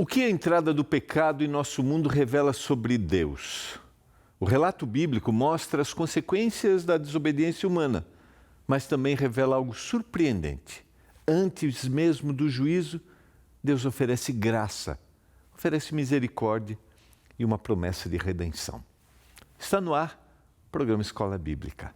O que a entrada do pecado em nosso mundo revela sobre Deus? O relato bíblico mostra as consequências da desobediência humana, mas também revela algo surpreendente. Antes mesmo do juízo, Deus oferece graça, oferece misericórdia e uma promessa de redenção. Está no ar o programa Escola Bíblica.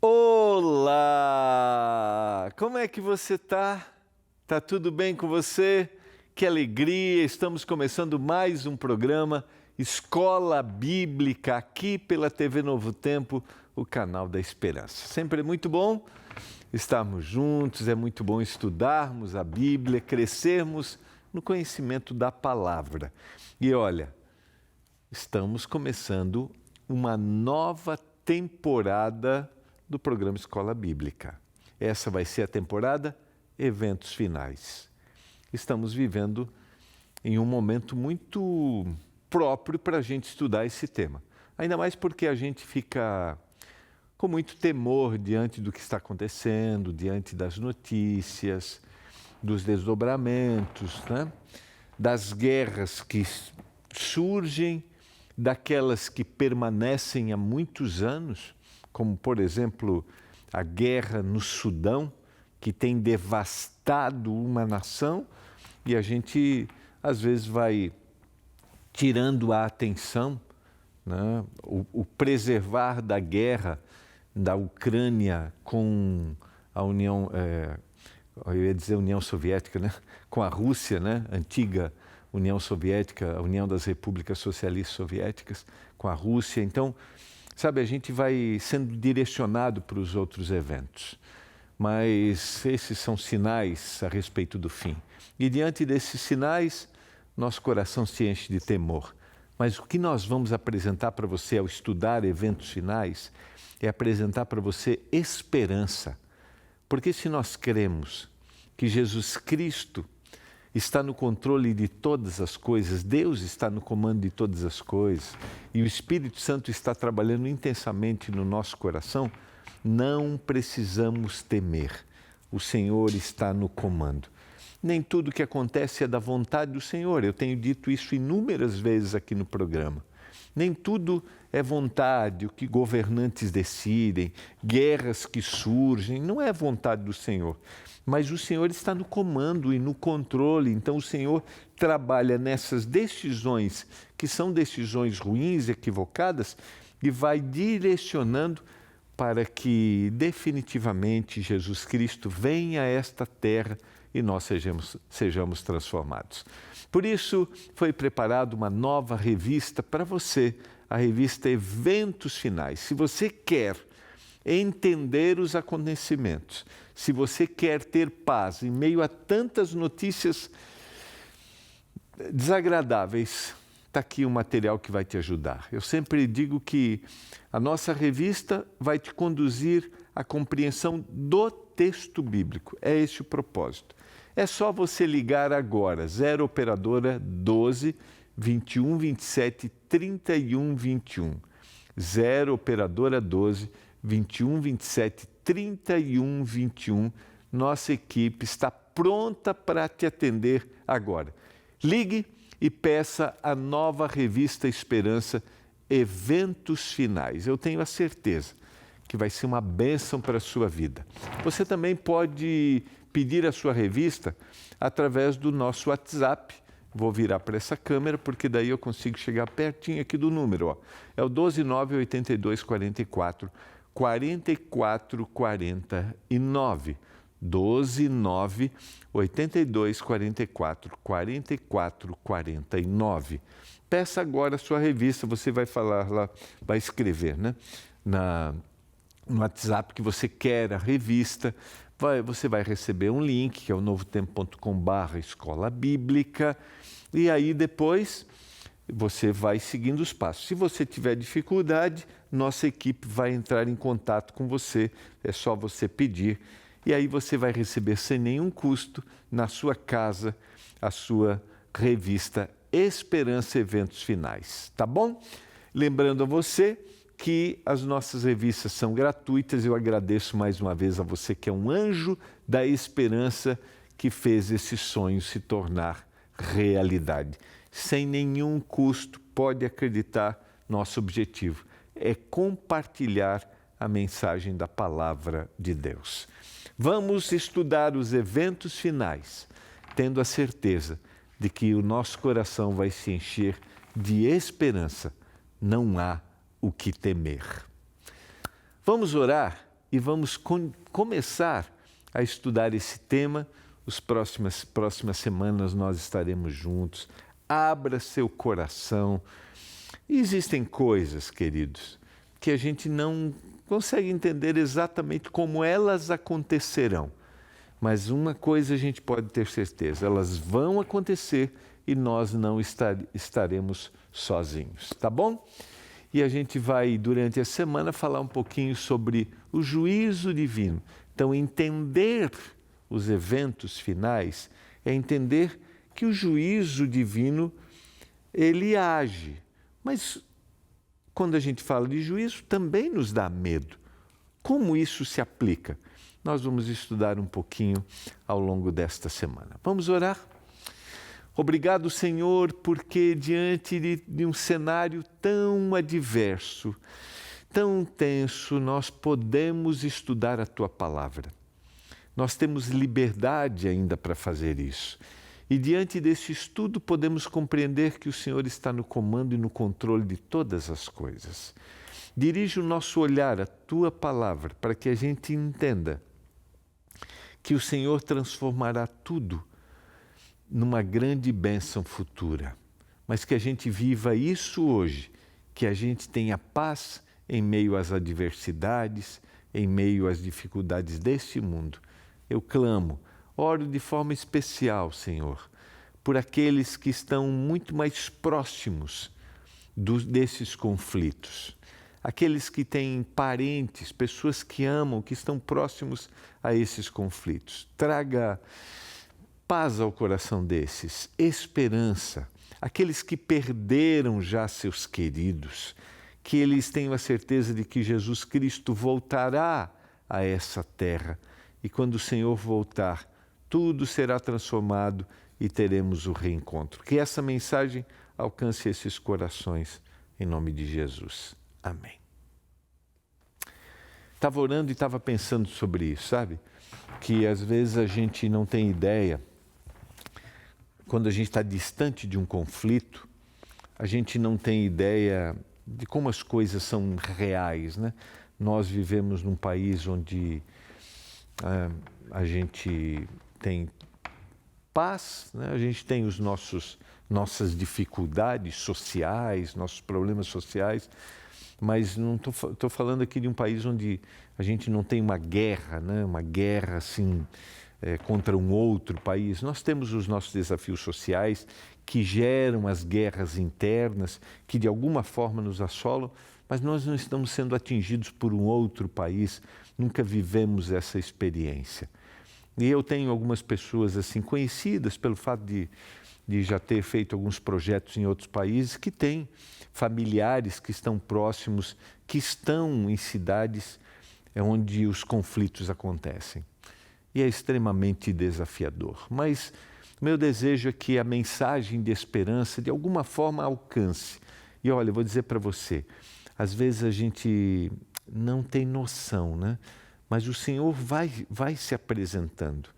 Olá! Como é que você está? Tá tudo bem com você? Que alegria! Estamos começando mais um programa Escola Bíblica aqui pela TV Novo Tempo, o canal da Esperança. Sempre é muito bom estarmos juntos, é muito bom estudarmos a Bíblia, crescermos no conhecimento da palavra. E olha, estamos começando uma nova temporada do programa Escola Bíblica. Essa vai ser a temporada Eventos Finais. Estamos vivendo em um momento muito próprio para a gente estudar esse tema. Ainda mais porque a gente fica com muito temor diante do que está acontecendo, diante das notícias, dos desdobramentos, né? Das guerras que surgem, daquelas que permanecem há muitos anos, como, por exemplo, a guerra no Sudão, que tem devastado uma nação, e a gente, às vezes, vai tirando a atenção, né? O preservar da guerra da Ucrânia com a União, eu ia dizer União Soviética, né? Com a Rússia, né? Antiga União Soviética, a União das Repúblicas Socialistas Soviéticas, com a Rússia. Então, sabe, a gente vai sendo direcionado para os outros eventos, mas esses são sinais a respeito do fim. E diante desses sinais, nosso coração se enche de temor. Mas o que nós vamos apresentar para você ao estudar eventos finais é apresentar para você esperança. Porque se nós cremos que Jesus Cristo está no controle de todas as coisas, Deus está no comando de todas as coisas e o Espírito Santo está trabalhando intensamente no nosso coração, não precisamos temer. O Senhor está no comando. Nem tudo que acontece é da vontade do Senhor. Eu tenho dito isso inúmeras vezes aqui no programa. Nem tudo é vontade, o que governantes decidem, guerras que surgem, não é vontade do Senhor. Mas o Senhor está no comando e no controle, então o Senhor trabalha nessas decisões, que são decisões ruins, equivocadas, e vai direcionando para que definitivamente Jesus Cristo venha a esta terra e nós sejamos transformados. Por isso foi preparada uma nova revista para você, a revista Eventos Finais. Se você quer entender os acontecimentos, se você quer ter paz em meio a tantas notícias desagradáveis, está aqui um material que vai te ajudar. Eu sempre digo que a nossa revista vai te conduzir à compreensão do texto bíblico. É esse o propósito. É só você ligar agora, 0 operadora 12 21 27 31 21. 0 operadora 12 21 27 31 21. Nossa equipe está pronta para te atender agora. Ligue e peça a nova revista Esperança Eventos Finais. Eu tenho a certeza que vai ser uma bênção para a sua vida. Você também pode pedir a sua revista através do nosso WhatsApp. Vou virar para essa câmera, porque daí eu consigo chegar pertinho aqui do número. Ó. É o 129 82 44 44 49. 129 82 44 44 49. Peça agora a sua revista, você vai falar lá, vai escrever, né? No WhatsApp que você quer a revista, você vai receber um link, que é o novotempo.com/escola bíblica, e aí depois você vai seguindo os passos. Se você tiver dificuldade, nossa equipe vai entrar em contato com você, é só você pedir, e aí você vai receber sem nenhum custo na sua casa a sua revista Esperança Eventos Finais, tá bom? Lembrando a você que as nossas revistas são gratuitas. Eu agradeço mais uma vez a você que é um anjo da esperança que fez esse sonho se tornar realidade. Sem nenhum custo, pode acreditar, nosso objetivo é compartilhar a mensagem da palavra de Deus. Vamos estudar os eventos finais, tendo a certeza de que o nosso coração vai se encher de esperança. Não há o que temer. Vamos orar e vamos começar a estudar esse tema. As próximas semanas nós estaremos juntos. Abra seu coração. Existem coisas, queridos, que a gente não consegue entender exatamente como elas acontecerão. Mas uma coisa a gente pode ter certeza, elas vão acontecer e nós não estaremos sozinhos, tá bom? E a gente vai, durante a semana, falar um pouquinho sobre o juízo divino. Então, entender os eventos finais é entender que o juízo divino, ele age. Mas, quando a gente fala de juízo, também nos dá medo. Como isso se aplica? Nós vamos estudar um pouquinho ao longo desta semana. Vamos orar? Obrigado, Senhor, porque diante de um cenário tão adverso, tão tenso, nós podemos estudar a Tua palavra. Nós temos liberdade ainda para fazer isso. E diante desse estudo podemos compreender que o Senhor está no comando e no controle de todas as coisas. Dirige o nosso olhar à Tua palavra para que a gente entenda que o Senhor transformará tudo numa grande bênção futura, mas que a gente viva isso hoje, que a gente tenha paz em meio às adversidades, em meio às dificuldades deste mundo. Eu clamo, oro de forma especial, Senhor, por aqueles que estão muito mais próximos desses conflitos, aqueles que têm parentes, pessoas que amam, que estão próximos a esses conflitos. Traga paz ao coração desses, esperança, aqueles que perderam já seus queridos, que eles tenham a certeza de que Jesus Cristo voltará a essa terra e quando o Senhor voltar, tudo será transformado e teremos o reencontro. Que essa mensagem alcance esses corações, em nome de Jesus. Amém. Estava orando e estava pensando sobre isso, sabe? Que às vezes a gente não tem ideia. Quando a gente está distante de um conflito, a gente não tem ideia de como as coisas são reais, né? Nós vivemos num país onde a gente tem paz, né? A gente tem os nossas dificuldades sociais, nossos problemas sociais, mas não estou falando aqui de um país onde a gente não tem uma guerra, né? Uma guerra assim contra um outro país. Nós temos os nossos desafios sociais que geram as guerras internas, que de alguma forma nos assolam, mas nós não estamos sendo atingidos por um outro país, nunca vivemos essa experiência. E eu tenho algumas pessoas assim conhecidas pelo fato de já ter feito alguns projetos em outros países, que têm familiares que estão próximos, que estão em cidades onde os conflitos acontecem. E é extremamente desafiador. Mas meu desejo é que a mensagem de esperança, de alguma forma, alcance. E olha, eu vou dizer para você, às vezes a gente não tem noção, né? Mas o Senhor vai se apresentando.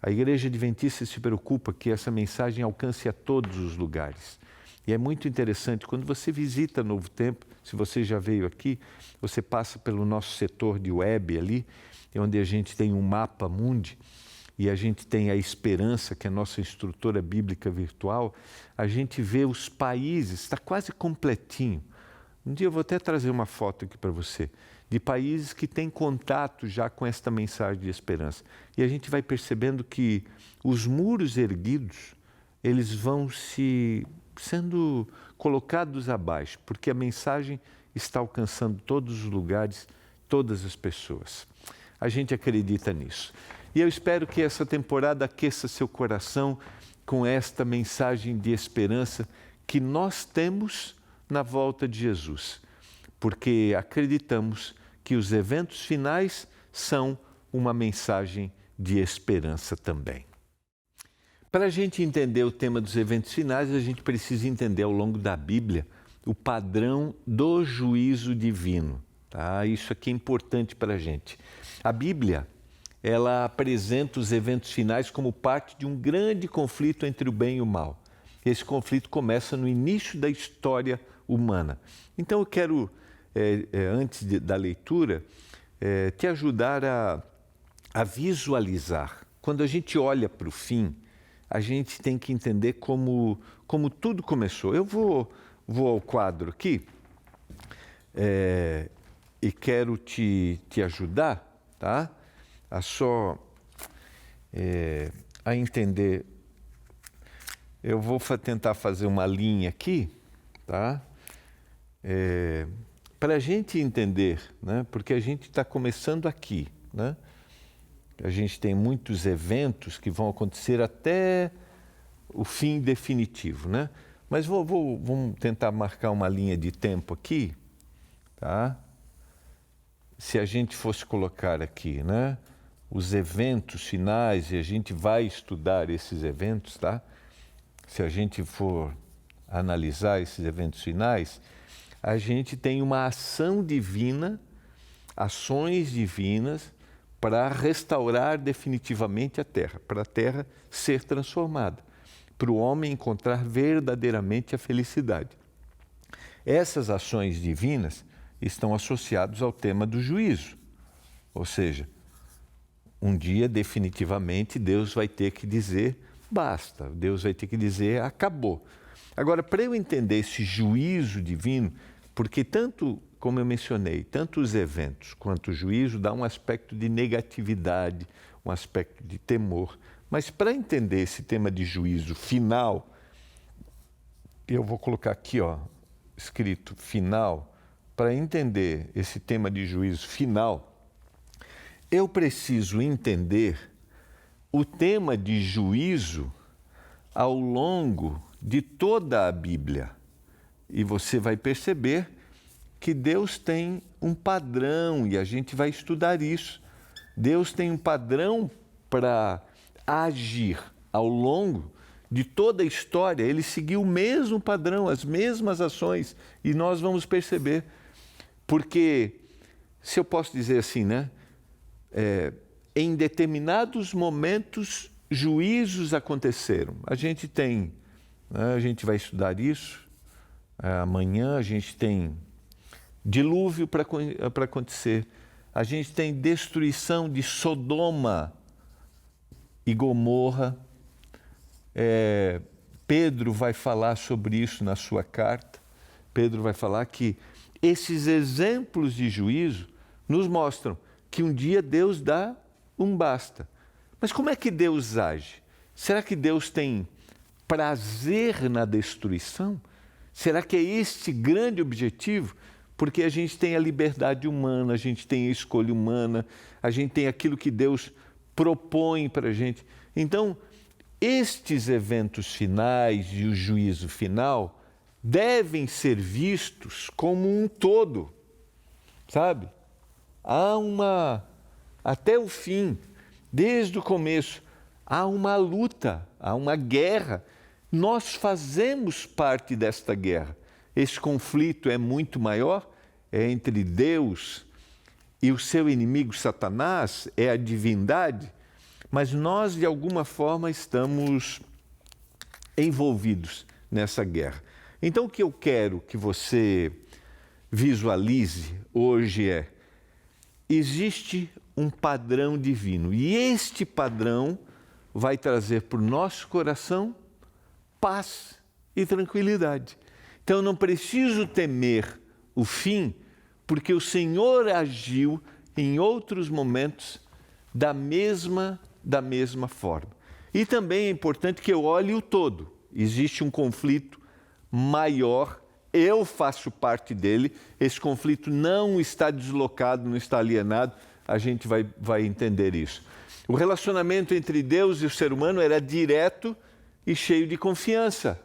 A Igreja Adventista se preocupa que essa mensagem alcance a todos os lugares. E é muito interessante, quando você visita Novo Tempo, se você já veio aqui, você passa pelo nosso setor de web ali, onde a gente tem um mapa mundi, e a gente tem a Esperança, que é a nossa instrutora bíblica virtual, a gente vê os países, está quase completinho. Um dia eu vou até trazer uma foto aqui para você, de países que têm contato já com esta mensagem de esperança. E a gente vai percebendo que os muros erguidos, eles vão sendo colocados abaixo, porque a mensagem está alcançando todos os lugares, todas as pessoas. A gente acredita nisso. E eu espero que essa temporada aqueça seu coração com esta mensagem de esperança que nós temos na volta de Jesus, porque acreditamos que os eventos finais são uma mensagem de esperança também. Para a gente entender o tema dos eventos finais, a gente precisa entender ao longo da Bíblia o padrão do juízo divino. Tá? Isso aqui é importante para a gente. A Bíblia, ela apresenta os eventos finais como parte de um grande conflito entre o bem e o mal. Esse conflito começa no início da história humana. Então eu quero, antes da leitura, te ajudar a visualizar. Quando a gente olha para o fim, a gente tem que entender como tudo começou. Eu vou ao quadro aqui e quero te ajudar, tá? A entender. Eu vou tentar fazer uma linha aqui, tá? Para a gente entender, né? Porque a gente está começando aqui, né? A gente tem muitos eventos que vão acontecer até o fim definitivo, né? Mas vamos tentar marcar uma linha de tempo aqui, tá? Se a gente fosse colocar aqui, né? Os eventos finais, e a gente vai estudar esses eventos, tá? Se a gente for analisar esses eventos finais, a gente tem uma ação divina, ações divinas, para restaurar definitivamente a terra, para a terra ser transformada, para o homem encontrar verdadeiramente a felicidade. Essas ações divinas estão associadas ao tema do juízo, ou seja, um dia definitivamente Deus vai ter que dizer basta, Deus vai ter que dizer acabou. Agora, para eu entender esse juízo divino, porque tanto, como eu mencionei, tanto os eventos quanto o juízo dá um aspecto de negatividade, um aspecto de temor. Mas para entender esse tema de juízo final, eu vou colocar aqui, escrito final, para entender esse tema de juízo final, eu preciso entender o tema de juízo ao longo de toda a Bíblia. E você vai perceber que Deus tem um padrão, e a gente vai estudar isso. Deus tem um padrão para agir ao longo de toda a história. Ele seguiu o mesmo padrão, as mesmas ações, e nós vamos perceber. Porque, se eu posso dizer assim, né? Em determinados momentos, juízos aconteceram. A gente tem, né? A gente vai estudar isso. Amanhã a gente tem dilúvio para acontecer. A gente tem destruição de Sodoma e Gomorra. Pedro vai falar sobre isso na sua carta. Pedro vai falar que esses exemplos de juízo nos mostram que um dia Deus dá um basta. Mas como é que Deus age? Será que Deus tem prazer na destruição? Será que é este grande objetivo? Porque a gente tem a liberdade humana, a gente tem a escolha humana, a gente tem aquilo que Deus propõe para a gente. Então, estes eventos finais e o juízo final devem ser vistos como um todo, sabe? Até o fim, desde o começo, há uma luta, há uma guerra. Nós fazemos parte desta guerra. Esse conflito é muito maior, é entre Deus e o seu inimigo Satanás, é a divindade, mas nós, de alguma forma, estamos envolvidos nessa guerra. Então, o que eu quero que você visualize hoje existe um padrão divino, e este padrão vai trazer para o nosso coração paz e tranquilidade. Então, eu não preciso temer o fim, porque o Senhor agiu em outros momentos da mesma forma. E também é importante que eu olhe o todo. Existe um conflito maior, eu faço parte dele, esse conflito não está deslocado, não está alienado, a gente vai entender isso. O relacionamento entre Deus e o ser humano era direto e cheio de confiança.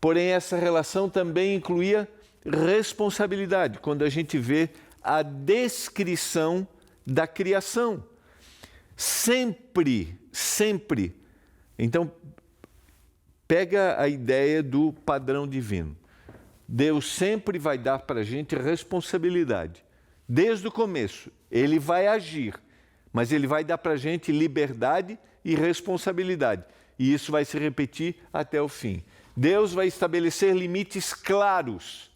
Porém, essa relação também incluía responsabilidade, quando a gente vê a descrição da criação. Sempre. Então, pega a ideia do padrão divino. Deus sempre vai dar para a gente responsabilidade. Desde o começo, Ele vai agir, mas Ele vai dar para a gente liberdade e responsabilidade. E isso vai se repetir até o fim. Deus vai estabelecer limites claros.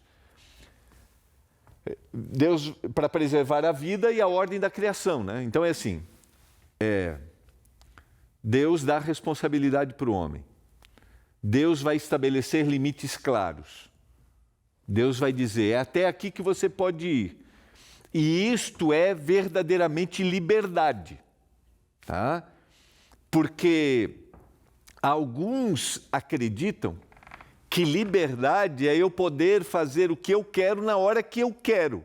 Deus, para preservar a vida e a ordem da criação, né? Então é assim, Deus dá responsabilidade para o homem. Deus vai estabelecer limites claros. Deus vai dizer, é até aqui que você pode ir. E isto é verdadeiramente liberdade, tá? Porque alguns acreditam que liberdade é eu poder fazer o que eu quero na hora que eu quero.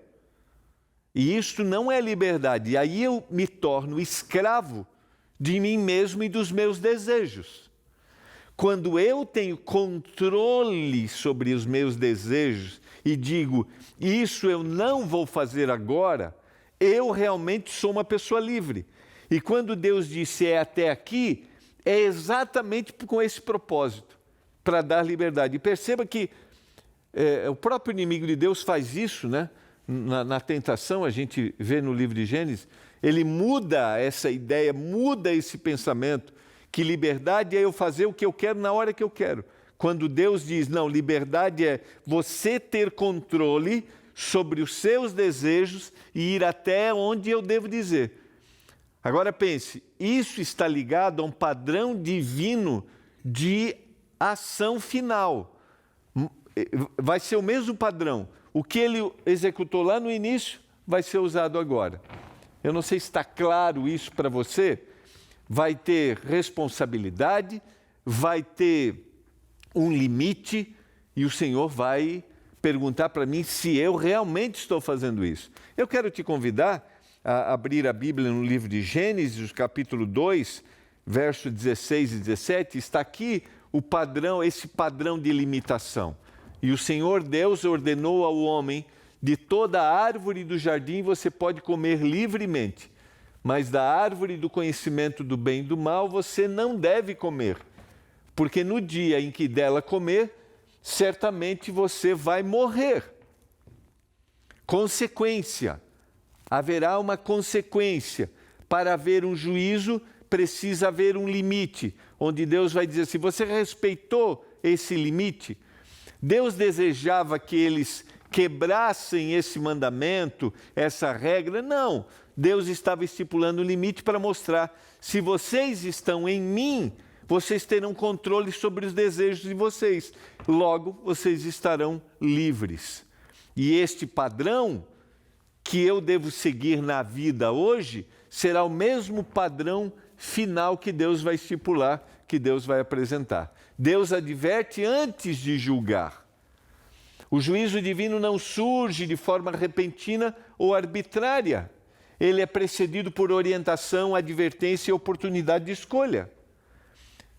E isto não é liberdade. E aí eu me torno escravo de mim mesmo e dos meus desejos. Quando eu tenho controle sobre os meus desejos e digo, isso eu não vou fazer agora, eu realmente sou uma pessoa livre. E quando Deus disse é até aqui, é exatamente com esse propósito, para dar liberdade. E perceba que o próprio inimigo de Deus faz isso, né? Na tentação, a gente vê no livro de Gênesis, ele muda essa ideia, muda esse pensamento, que liberdade é eu fazer o que eu quero na hora que eu quero. Quando Deus diz, não, liberdade é você ter controle sobre os seus desejos e ir até onde eu devo dizer. Agora pense, isso está ligado a um padrão divino de ação final. Vai ser o mesmo padrão. O que ele executou lá no início vai ser usado agora. Eu não sei se está claro isso para você. Vai ter responsabilidade, vai ter um limite e o Senhor vai perguntar para mim se eu realmente estou fazendo isso. Eu quero te convidar a abrir a Bíblia no livro de Gênesis, capítulo 2, versos 16 e 17. Está aqui o padrão, esse padrão de limitação. E o Senhor Deus ordenou ao homem, de toda a árvore do jardim você pode comer livremente, mas da árvore do conhecimento do bem e do mal você não deve comer, porque no dia em que dela comer, certamente você vai morrer. Consequência, haverá uma consequência. Para haver um juízo, precisa haver um limite, onde Deus vai dizer, se você respeitou esse limite, Deus desejava que eles quebrassem esse mandamento, essa regra. Não, Deus estava estipulando um limite para mostrar, se vocês estão em mim, vocês terão controle sobre os desejos de vocês. Logo, vocês estarão livres. E este padrão que eu devo seguir na vida hoje, será o mesmo padrão final que Deus vai estipular, que Deus vai apresentar. Deus adverte antes de julgar. O juízo divino não surge de forma repentina ou arbitrária. Ele é precedido por orientação, advertência e oportunidade de escolha.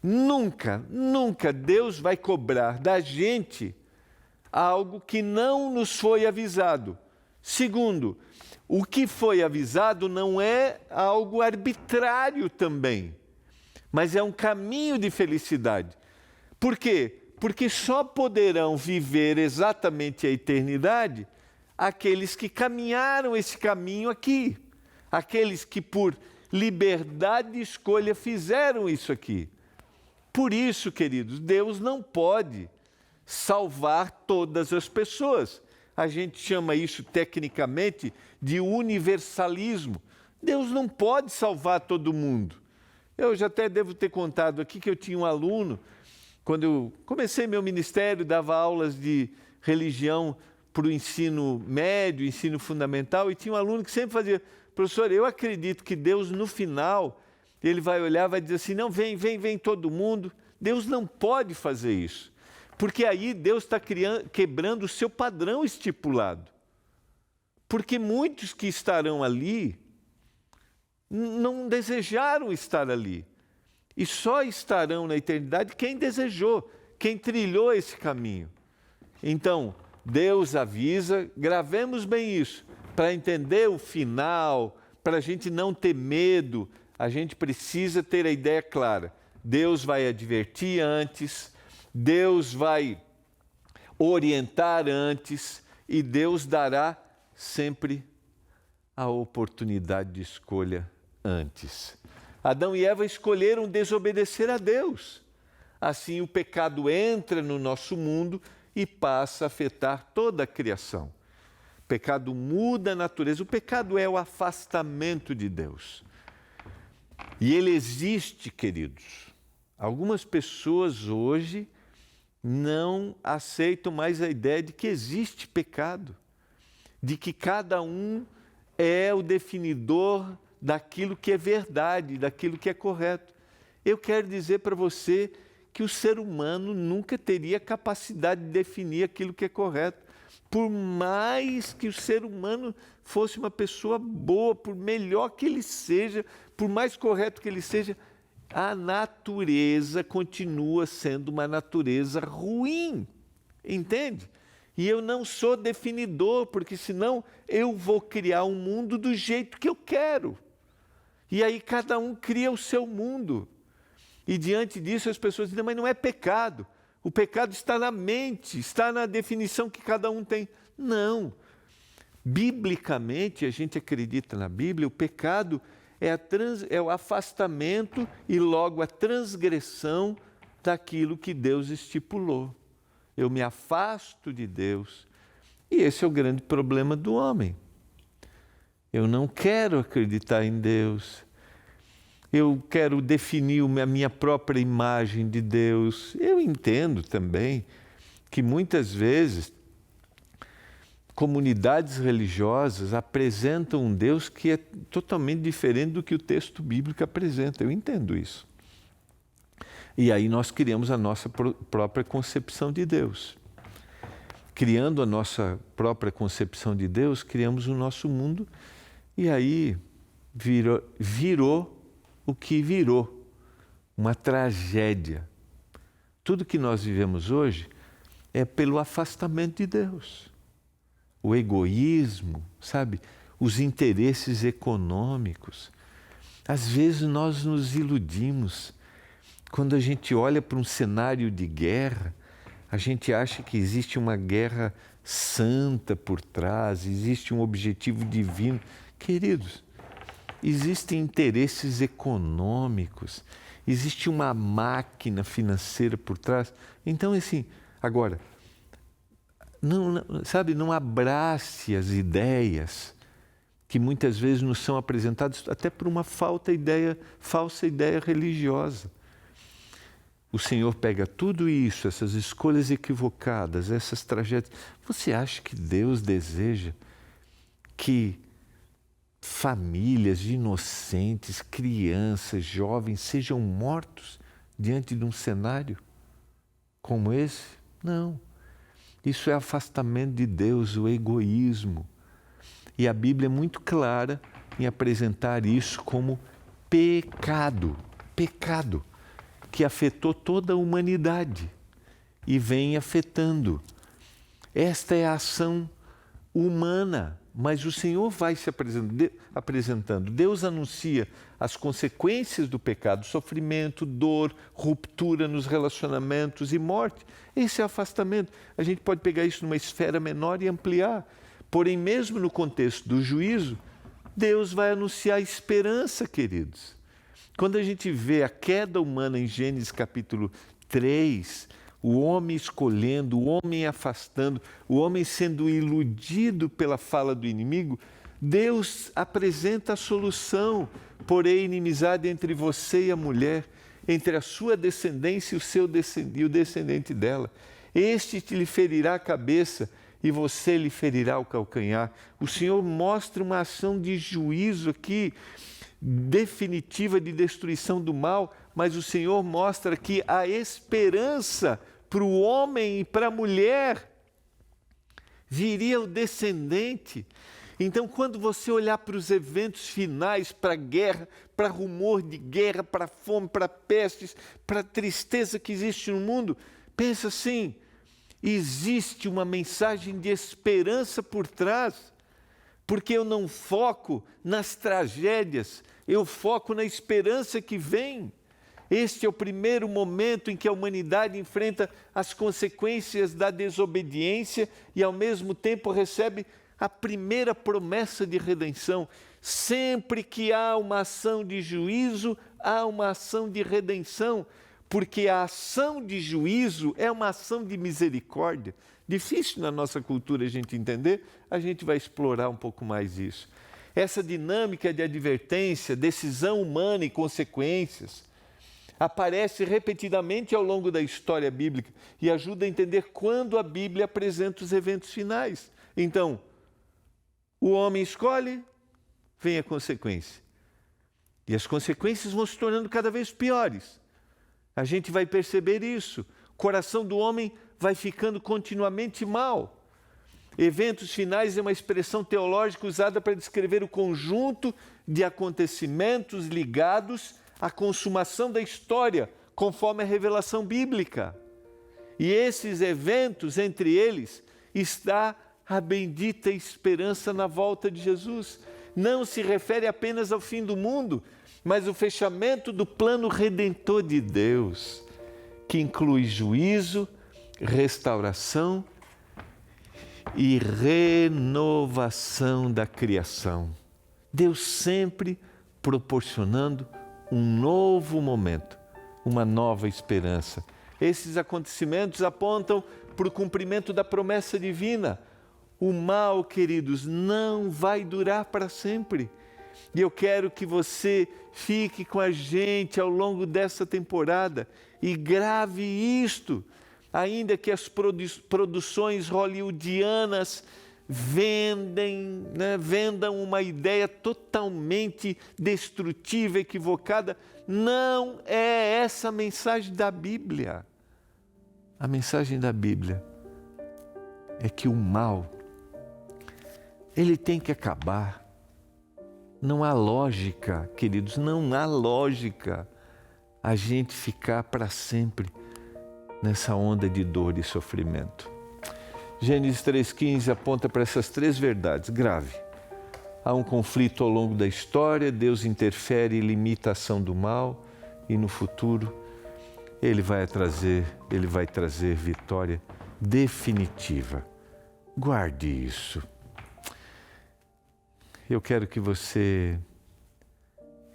Nunca Deus vai cobrar da gente algo que não nos foi avisado. Segundo, o que foi avisado não é algo arbitrário também, mas é um caminho de felicidade. Por quê? Porque só poderão viver exatamente a eternidade aqueles que caminharam esse caminho aqui, aqueles que por liberdade de escolha fizeram isso aqui. Por isso, queridos, Deus não pode salvar todas as pessoas. A gente chama isso tecnicamente de universalismo. Deus não pode salvar todo mundo. Eu já até devo ter contado aqui que eu tinha um aluno, quando eu comecei meu ministério, dava aulas de religião para o ensino médio, ensino fundamental, e tinha um aluno que sempre fazia: professor, eu acredito que Deus no final, ele vai olhar e vai dizer assim, não, vem todo mundo. Deus não pode fazer isso, porque aí Deus está quebrando o seu padrão estipulado. Porque muitos que estarão ali não desejaram estar ali. E só estarão na eternidade quem desejou, quem trilhou esse caminho. Então, Deus avisa, gravemos bem isso, para entender o final, para a gente não ter medo, a gente precisa ter a ideia clara. Deus vai advertir antes, Deus vai orientar antes e Deus dará sempre a oportunidade de escolha antes. Adão e Eva escolheram desobedecer a Deus. Assim o pecado entra no nosso mundo e passa a afetar toda a criação. O pecado muda a natureza. O pecado é o afastamento de Deus. E ele existe, queridos. Algumas pessoas hoje não aceitam mais a ideia de que existe pecado, de que cada um é o definidor daquilo que é verdade, daquilo que é correto. Eu quero dizer para você que o ser humano nunca teria capacidade de definir aquilo que é correto. Por mais que o ser humano fosse uma pessoa boa, por melhor que ele seja, por mais correto que ele seja, a natureza continua sendo uma natureza ruim, entende? E eu não sou definidor, porque senão eu vou criar um mundo do jeito que eu quero. E aí cada um cria o seu mundo. E diante disso as pessoas dizem, mas não é pecado. O pecado está na mente, está na definição que cada um tem. Não. Biblicamente, a gente acredita na Bíblia, o pecado é o afastamento e logo a transgressão daquilo que Deus estipulou. Eu me afasto de Deus. E esse é o grande problema do homem. Eu não quero acreditar em Deus. Eu quero definir a minha própria imagem de Deus. Eu entendo também que muitas vezes comunidades religiosas apresentam um Deus que é totalmente diferente do que o texto bíblico apresenta. Eu entendo isso. E aí nós criamos a nossa própria concepção de Deus. Criando a nossa própria concepção de Deus, criamos o nosso mundo e aí virou o que virou, uma tragédia. Tudo que nós vivemos hoje é pelo afastamento de Deus. O egoísmo, sabe? Os interesses econômicos. Às vezes nós nos iludimos. Quando a gente olha para um cenário de guerra, a gente acha que existe uma guerra santa por trás, existe um objetivo divino. Queridos, existem interesses econômicos, existe uma máquina financeira por trás. Então, assim, agora, não abrace as ideias que muitas vezes nos são apresentadas até por uma falsa ideia religiosa. O Senhor pega tudo isso, essas escolhas equivocadas, essas tragédias. Você acha que Deus deseja que famílias de inocentes, crianças, jovens sejam mortos diante de um cenário como esse? Não. Isso é afastamento de Deus, o egoísmo. E a Bíblia é muito clara em apresentar isso como pecado. Pecado que afetou toda a humanidade e vem afetando. Esta é a ação humana, mas o Senhor vai se apresentando. Deus anuncia as consequências do pecado, sofrimento, dor, ruptura nos relacionamentos e morte. Esse é o afastamento. A gente pode pegar isso numa esfera menor e ampliar. Porém, mesmo no contexto do juízo, Deus vai anunciar esperança, queridos. Quando a gente vê a queda humana em Gênesis capítulo 3, o homem escolhendo, o homem afastando, o homem sendo iludido pela fala do inimigo, Deus apresenta a solução. Porém, inimizade entre você e a mulher, entre a sua descendência e o descendente dela. Este te lhe ferirá a cabeça e você lhe ferirá o calcanhar. O Senhor mostra uma ação de juízo aqui, definitiva de destruição do mal, mas o Senhor mostra que a esperança para o homem e para a mulher. Viria o descendente. Então, quando você olhar para os eventos finais, para a guerra, para rumor de guerra, para a fome, para pestes, para a tristeza que existe no mundo, pensa assim, existe uma mensagem de esperança por trás, porque eu não foco nas tragédias, eu foco na esperança que vem. Este é o primeiro momento em que a humanidade enfrenta as consequências da desobediência e, ao mesmo tempo, recebe a primeira promessa de redenção. Sempre que há uma ação de juízo, há uma ação de redenção, porque a ação de juízo é uma ação de misericórdia. Difícil na nossa cultura a gente entender, a gente vai explorar um pouco mais isso. Essa dinâmica de advertência, decisão humana e consequências, aparece repetidamente ao longo da história bíblica e ajuda a entender quando a Bíblia apresenta os eventos finais. Então, o homem escolhe, vem a consequência. E as consequências vão se tornando cada vez piores. A gente vai perceber isso. O coração do homem vai ficando continuamente mal. Eventos finais é uma expressão teológica usada para descrever o conjunto de acontecimentos ligados à consumação da história, conforme a revelação bíblica. E esses eventos, entre eles, está a bendita esperança na volta de Jesus. Não se refere apenas ao fim do mundo, mas o fechamento do plano redentor de Deus, que inclui juízo, restauração e renovação da criação. Deus sempre proporcionando um novo momento, uma nova esperança. Esses acontecimentos apontam para o cumprimento da promessa divina. O mal, queridos, não vai durar para sempre. E eu quero que você fique com a gente ao longo dessa temporada e grave isto, ainda que as produções hollywoodianas vendam uma ideia totalmente destrutiva, equivocada. Não é essa a mensagem da Bíblia. A mensagem da Bíblia é que o mal, ele tem que acabar. Não há lógica, queridos, não há lógica a gente ficar para sempre nessa onda de dor e sofrimento. Gênesis 3,15 aponta para essas três verdades. Grave. Há um conflito ao longo da história, Deus interfere e limita a ação do mal, e no futuro Ele vai trazer vitória definitiva. Guarde isso. Eu quero que você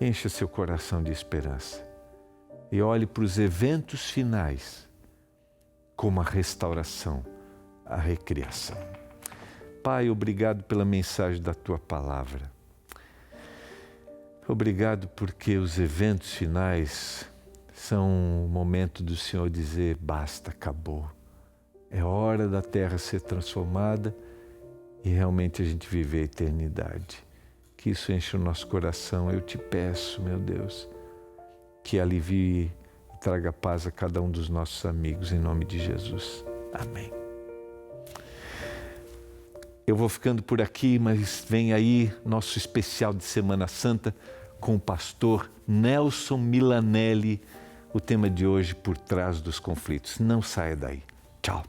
encha seu coração de esperança e olhe para os eventos finais como a restauração, a recriação. Pai, obrigado pela mensagem da Tua palavra. Obrigado porque os eventos finais são o momento do Senhor dizer: basta, acabou. É hora da terra ser transformada e realmente a gente viver a eternidade. Que isso enche o nosso coração. Eu te peço, meu Deus, que alivie e traga paz a cada um dos nossos amigos, em nome de Jesus. Amém. Eu vou ficando por aqui, mas vem aí nosso especial de Semana Santa com o pastor Nelson Milanelli. O tema de hoje, Por Trás dos Conflitos. Não saia daí. Tchau.